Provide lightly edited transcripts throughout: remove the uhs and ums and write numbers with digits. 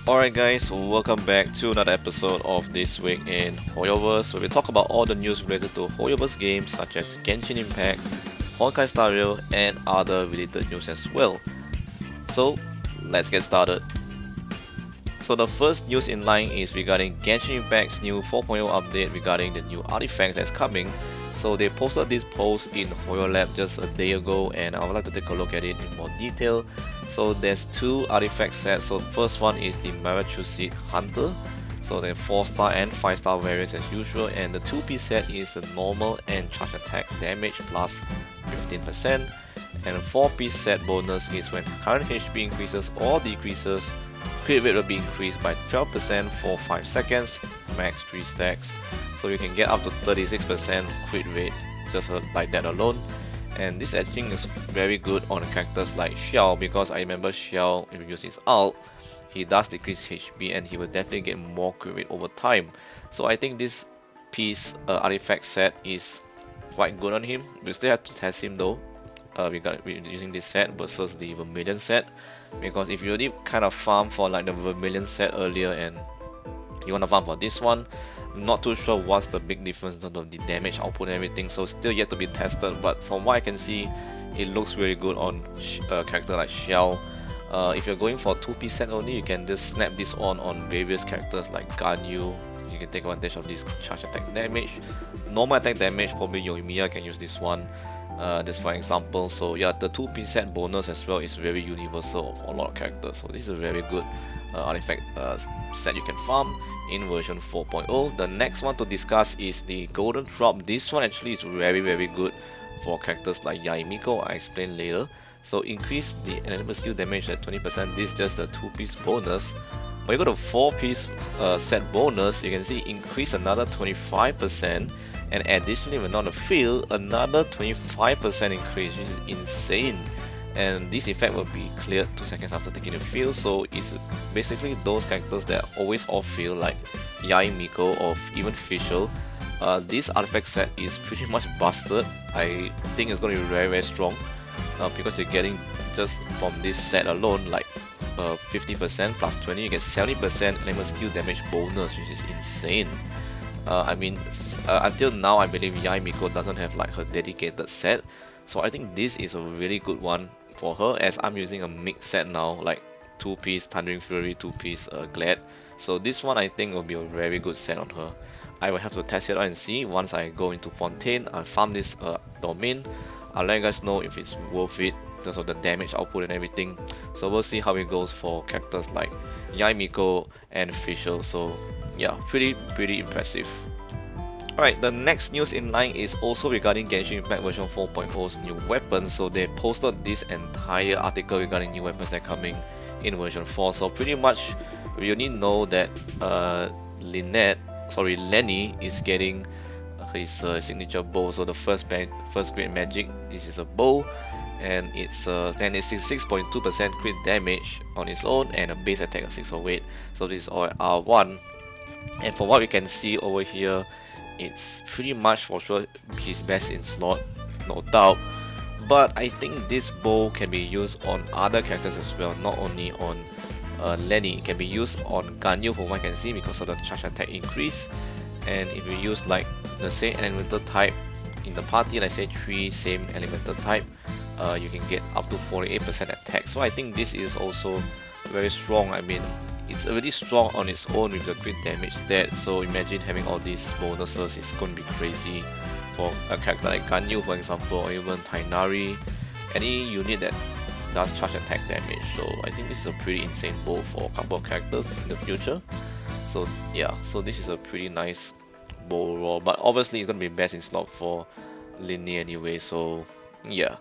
Alright guys, welcome back to another episode of This Week in HoYoverse, where we talk about all the news related to HoYoverse games such as Genshin Impact, Honkai Star Rail, and other related news as well. So, let's get started. So the first news in line is regarding Genshin Impact's new 4.0 update regarding the new artifacts that's coming. So they posted this post in HoYoLab just a day ago, and I would like to take a look at it in more detail. So there's two artifact sets. So the first one is the Marachuseed Hunter. So there are 4-star and 5-star variants as usual, and the 2-piece set is the normal and charge attack damage plus 15%. And the 4-piece set bonus is when current HP increases or decreases, crit rate will be increased by 12% for 5 seconds, max 3 stacks. So you can get up to 36% crit rate just like that alone. And this etching is very good on characters like Xiao, because I remember Xiao, if you use his ult, he does decrease HP and he will definitely get more crit rate over time. So I think this piece artifact set is quite good on him. We still have to test him though. We're using this set versus the Vermilion set, because if you already kind of farm for like the Vermilion set earlier and you want to farm for this one, I'm not too sure what's the big difference in terms of the damage output and everything, so still yet to be tested. But from what I can see, it looks really good on a character like Xiao. If you're going for 2-piece set only, you can just snap this on various characters like Ganyu. You can take advantage of this charge attack damage. Normal attack damage, probably Yoimiya can use this one, just for example. So yeah, the 2-piece set bonus as well is very universal for a lot of characters. So this is a very good artifact set you can farm in version 4.0. The next one to discuss is the Golden Drop. This one actually is very good for characters like Yaimiko. I explain later. So increase the enemy skill damage at 20%. This is just the 2-piece bonus. But you go to 4-piece set bonus, you can see increase another 25%, and additionally when on the field, another 25% increase, which is insane. And this effect will be cleared 2 seconds after taking the field. So it's basically those characters that are always off field like Yai Miko or even Fischl. This artifact set is pretty much busted. I think it's going to be very strong, because you're getting just from this set alone like 50% plus 20, you get 70% enemy skill damage bonus, which is insane. I mean, until now I believe Yai Miko doesn't have like her dedicated set, so I think this is a really good one for her, as I'm using a mixed set now, like 2-piece Thundering Fury, 2-piece Glad. So this one I think will be a very good set on her. I will have to test it out and see. Once I go into Fontaine, I'll farm this domain, I'll let you guys know if it's worth it in terms of the damage output and everything. So we'll see how it goes for characters like Yai Miko and Fischl. So yeah, pretty impressive. Alright, the next news in line is also regarding Genshin Impact version 4.0's new weapons. So they posted this entire article regarding new weapons that are coming in version 4. So pretty much we only know that Lenny is getting his signature bow. So the first great magic, this is a bow, and it's 6.2% crit damage on its own and a base attack of 608. So this is all R1, and from what we can see over here, it's pretty much for sure his best in slot, no doubt. But I think this bow can be used on other characters as well, not only on Lenny. It can be used on Ganyu, from what I can see, because of the charge attack increase. And if you use like the same elemental type in the party, like say 3 same elemental type, you can get up to 48% attack. So I think this is also very strong. I mean, it's already strong on its own with the crit damage stat, so imagine having all these bonuses is going to be crazy for a character like Ganyu, for example, or even Tainari, any unit that does charge attack damage. So I think this is a pretty insane bow for a couple of characters in the future. So yeah, so this is a pretty nice bow overall, but obviously it's going to be best in slot for Linny anyway. So yeah.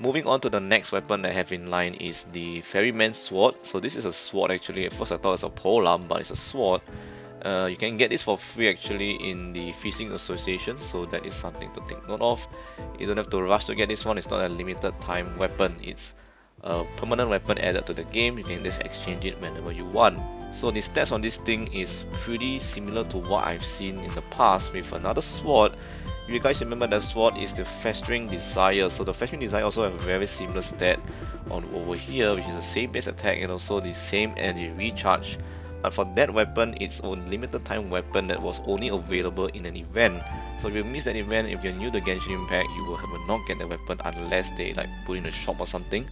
Moving on to the next weapon I have in line is the Ferryman Sword. So this is a sword actually. At first I thought it was a polearm, but it's a sword. You can get this for free actually in the Feasting Association, so that is something to take note of. You don't have to rush to get this one. It's not a limited time weapon. It's a permanent weapon added to the game. You can just exchange it whenever you want. So the stats on this thing is pretty similar to what I've seen in the past with another sword. If you guys remember, the sword is the Festering Desire. So the Festering Desire also have a very similar stat on over here, which is the same base attack and also the same energy recharge But for that weapon, it's a limited time weapon that was only available in an event. So if you miss that event, if you're new to Genshin Impact, you will not get the weapon unless they like put in a shop or something.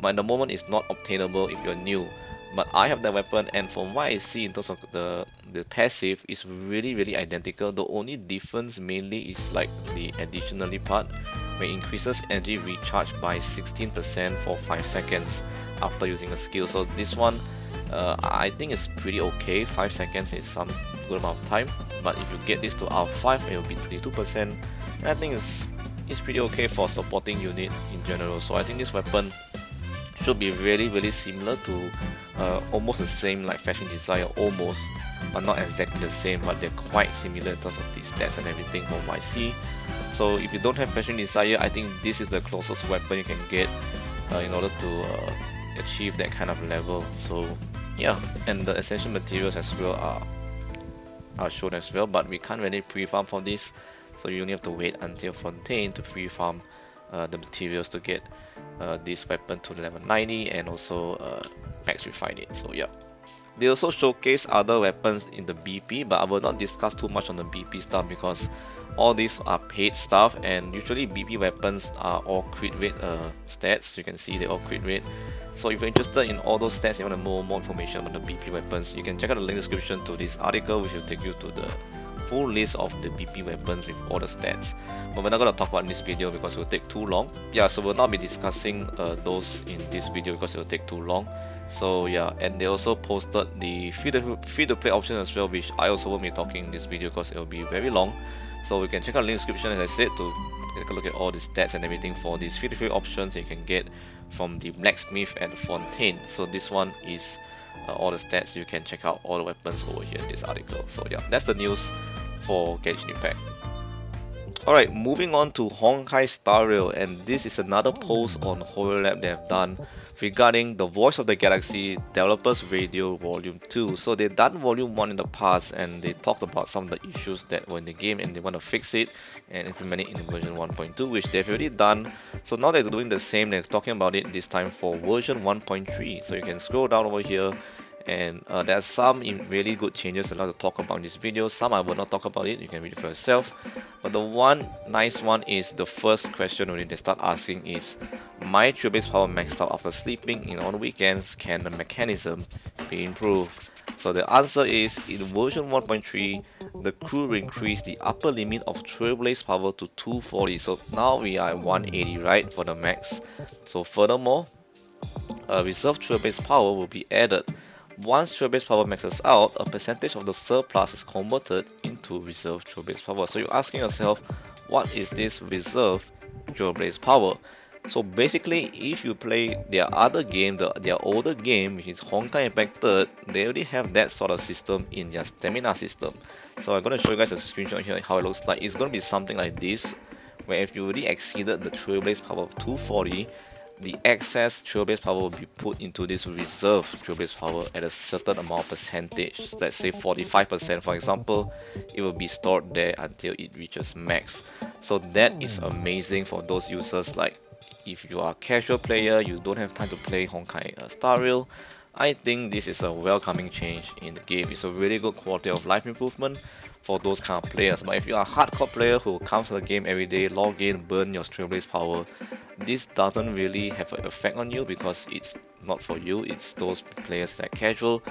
But at the moment, it's not obtainable if you're new. But I have that weapon, and from what I see in terms of the passive, is really identical. The only difference mainly is like the additionally part, where it increases energy recharge by 16% for 5 seconds after using a skill. So this one, I think it's pretty okay. 5 seconds is some good amount of time. But if you get this to R5, it will be 32%. And I think it's pretty okay for supporting unit in general. So I think this weapon should be really similar to almost the same like Fashion Desire, almost, but not exactly the same, but they're quite similar in terms of the stats and everything from what I see. So if you don't have Fashion Desire, I think this is the closest weapon you can get in order to achieve that kind of level. So yeah, and the essential materials as well are shown as well, but we can't really pre-farm for this, so you only have to wait until Fontaine to pre-farm the materials to get this weapon to level 90 and also max refine it. So yeah, they also showcase other weapons in the BP, but I will not discuss too much on the BP stuff because all these are paid stuff, and usually BP weapons are all crit rate stats. You can see they all crit rate. So if you're interested in all those stats, you want to know more information on the BP weapons, you can check out the link description to this article, which will take you to the full list of the BP weapons with all the stats. But we're not going to talk about in this video because it will take too long. Yeah, so we'll not be discussing those in this video because it will take too long. So yeah, and they also posted the free-to-play option as well, which I also won't be talking in this video because it will be very long. So we can check out the link description, as I said, to take a look at all the stats and everything for these free-to-play options that you can get from the blacksmith at Fontaine. So this one is all the stats. You can check out all the weapons over here in this article. So yeah, that's the news for Genshin Impact. Alright, moving on to Honkai Star Rail, and this is another post on HoYoLab they have done regarding the Voice of the Galaxy Developers Radio Volume 2. So they've done Volume 1 in the past and they talked about some of the issues that were in the game and they want to fix it and implement it in version 1.2, which they've already done. So now they're doing the same, they're talking about it this time for version 1.3. So you can scroll down over here, and there are some really good changes I'd like to talk about in this video. Some I will not talk about it, you can read it for yourself. But the one nice one is the first question when they start asking is, my true base power maxed out after sleeping in on weekends, can the mechanism be improved? So the answer is, in version 1.3, the crew increased the upper limit of Trailblaze power to 240. So now we are at 180, right, for the max. So furthermore, reserve Trailblaze power will be added. Once Trailblaze power maxes out, a percentage of the surplus is converted into reserve Trailblaze power. So you're asking yourself, what is this reserve Trailblaze power? So basically, if you play their other game, their older game, which is Honkai Impact 3rd, they already have that sort of system in their stamina system. So I'm going to show you guys a screenshot here how it looks like. It's going to be something like this, where if you already exceeded the Trailblaze power of 240, the excess Trailblaze power will be put into this reserve Trailblaze power at a certain amount of percentage. Let's say 45% for example, it will be stored there until it reaches max. So that is amazing for those users, like if you are a casual player, you don't have time to play Honkai Star Rail. I think this is a welcoming change in the game. It's a really good quality of life improvement for those kind of players. But if you are a hardcore player who comes to the game every day, log in, burn your Trailblaze power, this doesn't really have an effect on you because it's not for you. It's those players that are casual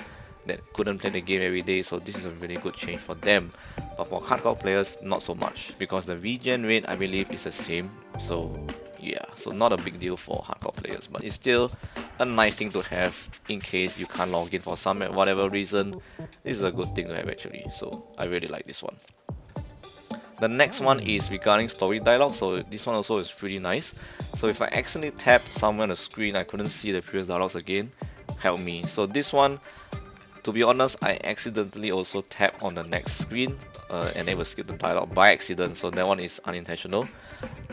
that couldn't play the game every day, so this is a really good change for them. But for hardcore players, not so much, because the regen rate I believe is the same. So yeah, so not a big deal for hardcore players, but it's still a nice thing to have in case you can't log in for some whatever reason. This is a good thing to have actually, so I really like this one. The next one is regarding story dialogue, so this one also is pretty nice. So if I accidentally tapped somewhere on the screen, I couldn't see the previous dialogues again, help me. So this one, to be honest, I accidentally also tapped on the next screen and it will skip the dialogue by accident, so that one is unintentional.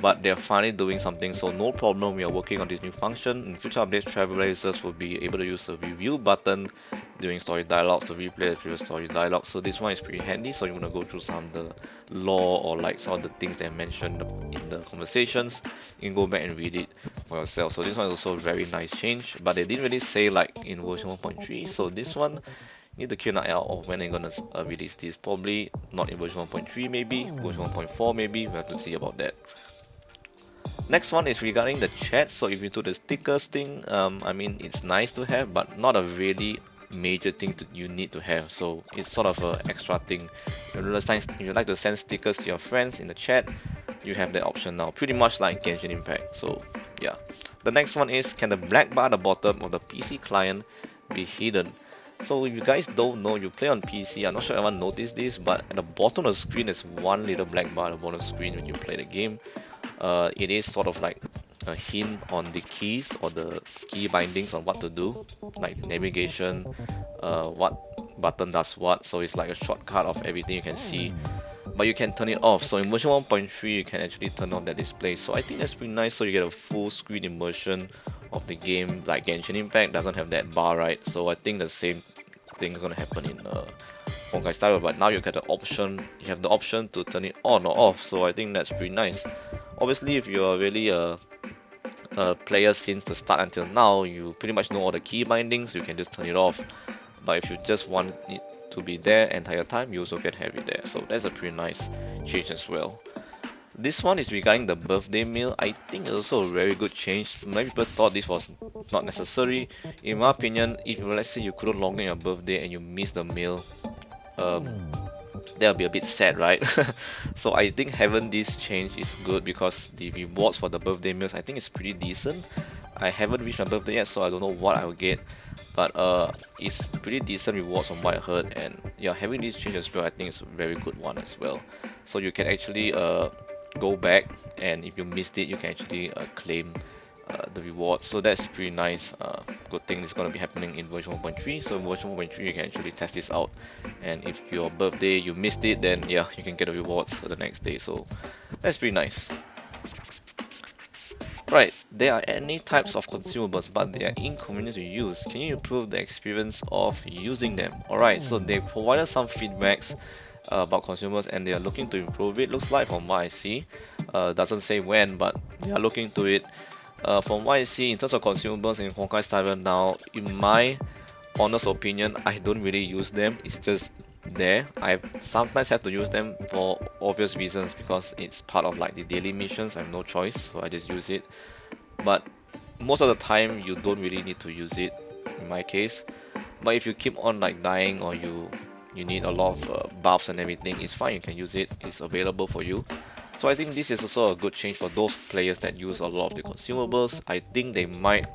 But they're finally doing something, so no problem, we are working on this new function. In future updates, travelers will be able to use the review button during story dialogues to replay the previous story dialogue. So this one is pretty handy, so you want to go through some of the lore or like some of the things they mentioned in the conversations, you can go back and read it for yourself. So this one is also a very nice change, but they didn't really say like in version 1.3, so this one Need to keep an eye out of when they're gonna release this. Probably not in version 1.3, maybe version 1.4, maybe we have to see about that. Next one is regarding the chat. So if you do the stickers thing, I mean it's nice to have, but not a really major thing you need to have. So it's sort of an extra thing. If you like to send stickers to your friends in the chat, you have that option now. Pretty much like Genshin Impact. So yeah. The next one is, can the black bar at the bottom of the PC client be hidden? So if you guys don't know, you play on PC, I'm not sure everyone noticed this, but at the bottom of the screen there's one little black bar at the bottom of the screen when you play the game. It is sort of like a hint on the keys or the key bindings on what to do, like navigation, what button does what, so it's like a shortcut of everything you can see. But you can turn it off, so in version 1.3 you can actually turn off that display, so I think that's pretty nice, so you get a full screen immersion of the game. Like Genshin Impact doesn't have that bar, right? So I think the same thing is gonna happen in Honkai Star Rail, but now you have the option to turn it on or off, so I think that's pretty nice. Obviously, if you're really a player since the start until now, you pretty much know all the key bindings, you can just turn it off. But if you just want it to be there entire time, you also can have it there. So that's a pretty nice change as well. This one is regarding the birthday meal. I think it's also a very good change. Many people thought this was not necessary. In my opinion, if let's say you couldn't log in your birthday and you miss the meal, that'll be a bit sad, right? So I think having this change is good because the rewards for the birthday meals, I think it's pretty decent. I haven't reached my birthday yet, so I don't know what I'll get, but it's pretty decent rewards from what I heard, and yeah, having this change as well, I think it's a very good one as well. So you can actually go back, and if you missed it, you can actually claim the reward. So that's pretty nice. Good thing is going to be happening in version 1.3. So in version 1.3 you can actually test this out, and if your birthday you missed it, then yeah, you can get the rewards the next day. So that's pretty nice. Right, there are any types of consumables, but they are inconvenient to use. Can you improve the experience of using them? Alright, so they provided some feedbacks about consumables, and they are looking to improve it. Looks like from what I see, doesn't say when, but they are looking to it. From what I see in terms of consumables in Honkai Star Rail now, in my honest opinion, I don't really use them. It's just there. I sometimes have to use them for obvious reasons because it's part of like the daily missions. I have no choice, so I just use it. But most of the time, you don't really need to use it in my case. But if you keep on like dying, or you need a lot of buffs and everything, it's fine. You can use it. It's available for you. So I think this is also a good change for those players that use a lot of the consumables. I think they might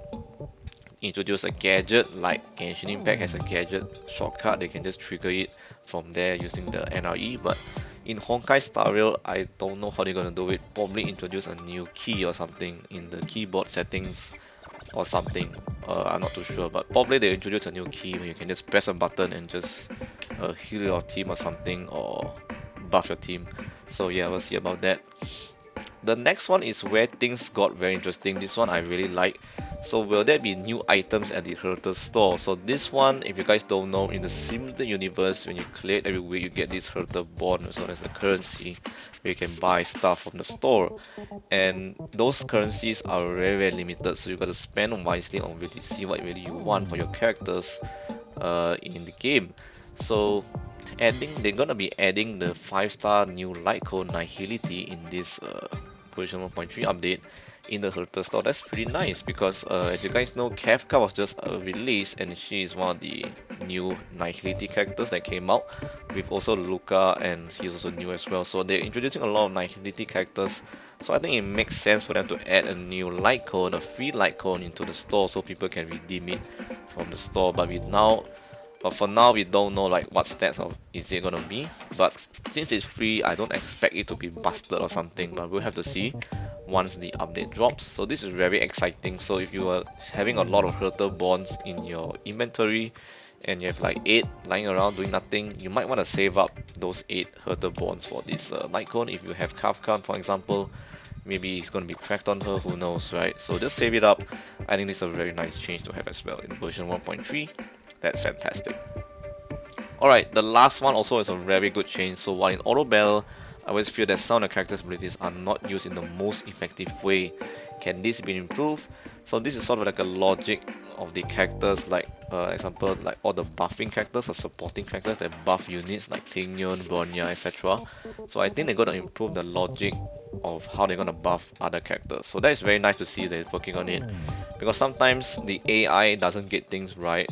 introduce a gadget like Genshin Impact has a gadget shortcut. They can just trigger it from there using the NRE. But in Honkai Star Rail, I don't know how they're gonna do it. Probably introduce a new key or something in the keyboard settings or something. I'm not too sure, but probably they introduce a new key where you can just press a button and just heal your team or something, or buff your team. So yeah, we'll see about that. The next one is where things got very interesting. This one I really like. So will there be new items at the HoYoverse store? So this one, if you guys don't know, in the simulated universe, when you clear it every week, you get this HoYoverse bond as well as a currency where you can buy stuff from the store. And those currencies are very, very limited, so you got to spend wisely on really see what really you want for your characters in the game. So they're gonna be adding the 5-star new light cone Nihility in this version 1.3 update in the HoYoverse store. That's pretty nice because as you guys know, Kefka was just released, and she is one of the new Nihility characters that came out, with also Luca, and he's also new as well. So they're introducing a lot of Nihility characters, so I think it makes sense for them to add a new light cone, a free light cone into the store so people can redeem it from the store. But for now, we don't know like what stats is it gonna be. But since it's free, I don't expect it to be busted or something. But we'll have to see once the update drops. So this is very exciting. So if you are having a lot of HoYoverse bonds in your inventory, and you have like 8 lying around doing nothing, you might want to save up those 8 HoYoverse bonds for this light cone. If you have Kafka, for example, maybe it's going to be cracked on her, who knows, right? So just save it up. I think this is a very nice change to have as well in version 1.3. That's fantastic. Alright, the last one also is a very good change. So while in Auto Battle, I always feel that some of the characters' abilities are not used in the most effective way. can this be improved? So this is sort of like a logic of the characters, like example, like all the buffing characters or supporting characters that buff units like Tingyon, Bronya, etc. So I think they're gonna improve the logic of how they're gonna buff other characters. So that is very nice to see they're working on it, because sometimes the AI doesn't get things right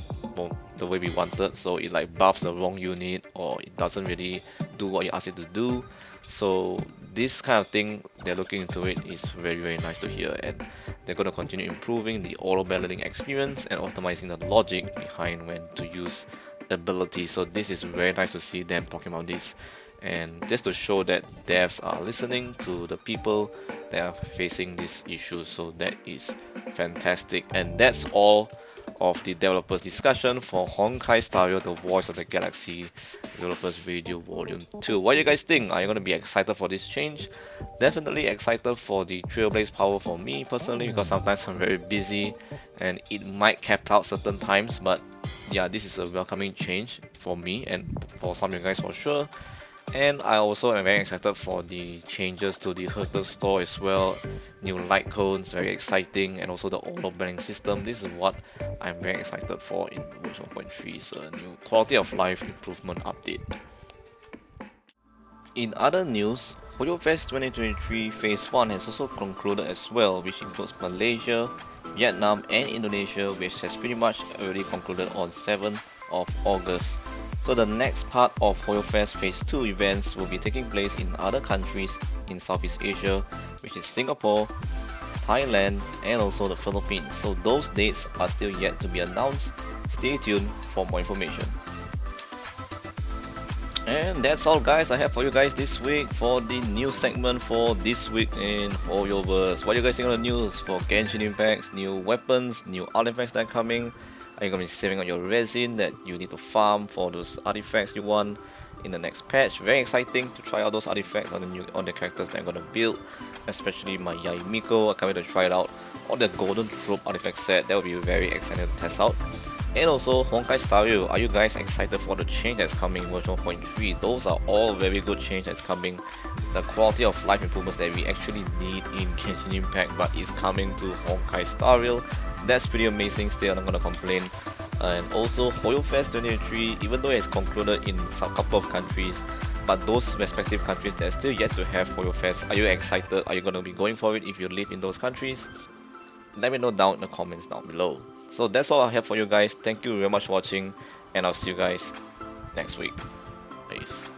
the way we wanted, so it like buffs the wrong unit or it doesn't really do what you ask it to do. So this kind of thing, they're looking into it, is very nice to hear, and they're going to continue improving the auto battling experience and optimizing the logic behind when to use abilities. So this is very nice to see them talking about this, and just to show that devs are listening to the people that are facing these issues. So that is fantastic, and that's all of the developers discussion for Honkai Star Rail, the Voice of the Galaxy Developers Video Volume 2. What do you guys think? Are you going to be excited for this change? Definitely excited for the Trailblaze power for me personally, because sometimes I'm very busy and it might cap out certain times, but yeah, this is a welcoming change for me and for some of you guys for sure. And I also am very excited for the changes to the Herter store as well. New light cones, very exciting, and also the auto banning system. This is what I'm very excited for in version 1.3's new quality of life improvement update. In other news, HoYoFEST 2023 Phase 1 has also concluded as well, which includes Malaysia, Vietnam and Indonesia, which has pretty much already concluded on 7th of August. So the next part of HoYoFEST Phase 2 events will be taking place in other countries in Southeast Asia, which is Singapore, Thailand and also the Philippines. So those dates are still yet to be announced. Stay tuned for more information. And that's all guys I have for you guys this week for the news segment for this week in HoYoverse. What do you guys think of the news for Genshin Impacts, new weapons, new artifacts that are coming? Are you going to be saving on your resin that you need to farm for those artifacts you want in the next patch? Very exciting to try out those artifacts on the characters that I'm going to build, especially my Yaimiko. I can't wait to try it out. Or the Golden Trope artifact set, that will be very exciting to test out. And also Honkai Star Rail, are you guys excited for the change that's coming in version 1.3? Those are all very good change that's coming. The quality of life improvements that we actually need in Genshin Impact, but is coming to Honkai Star Rail. That's pretty amazing still, I'm not gonna complain. And also HoYoFEST 2023, even though it's concluded in some couple of countries, but those respective countries that are still yet to have HoYoFEST, are you excited? Are you gonna be going for it if you live in those countries? Let me know down in the comments down below. So that's all I have for you guys. Thank you very much for watching, and I'll see you guys next week. Peace.